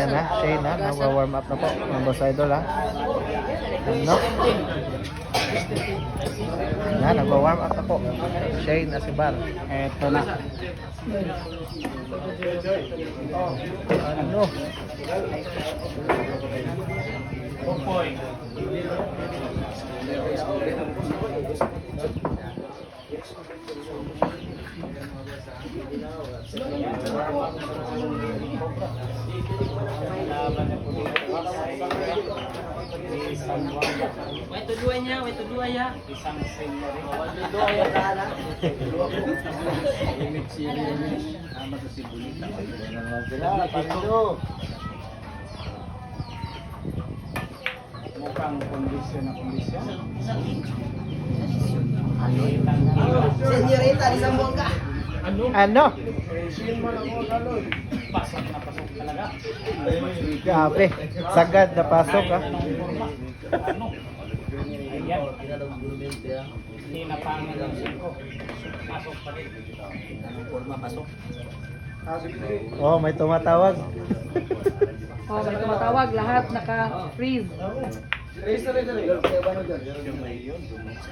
Ayan na, Shane na, nagwa-warm up na po. Mga boss idol ha. Ano? Yan, nagwa-warm up na po. Shane Asibar. Eto na. Ano? Wait to dua niya, wait to dua ya. Isang senior. Dua ya sana. Mukhang kondisyon na kondisyon. Senyorita di sambong ka. Ano? Pasok na pasok talaga. Grabe. Sagad na pasok ha. Ano? Ayan. Hindi na pangin ang siko. Pasok pa rin. Forma pasok. Oh, may tumatawag. Oh, may tumatawag, lahat naka-freeze.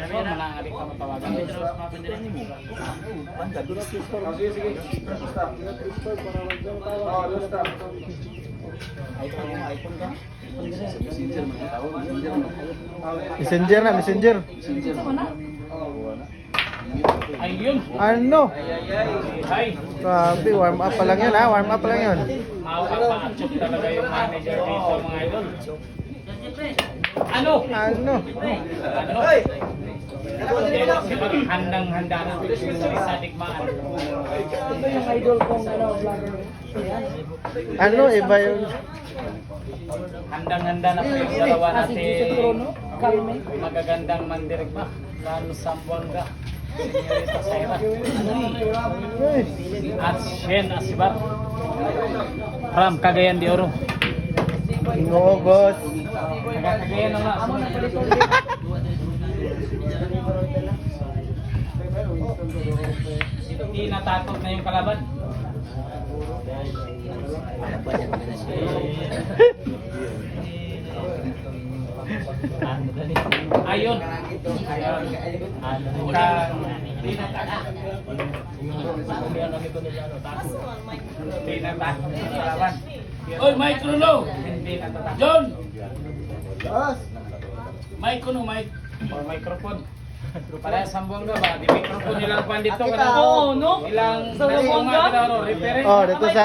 Kaya manangalit ka matawagan. Messenger na, messenger. Ayun. Ano? Ay. Grabe, warm up pa lang yun ha. Warm up pa lang yun. Mapapa-achok talaga yung manager dito mga idol. Ano? Ano? Ano? Handang-handa na sa digmaan. Ito yung idol kong vlogger. Ano? Iba yung... Handang-handa na po yung dalawa Si Jason Trono, Carmen. magagandang mandirigma. Lalo Sambuanga, Senyorita Saira, at Shen Asibar from Cagayan de Oro. Ingogos. Cagayan na nga. Hindi natatot na yung kalaban. Ayun. Oy, Mike Rulo! John! Mike kuno, Mike. Or microphone. Para sa Sambuanga ba? Di microphone nilang pandito ka na. Oo, no? Ilang Sa Sambuanga? reference. Oh, dito sa...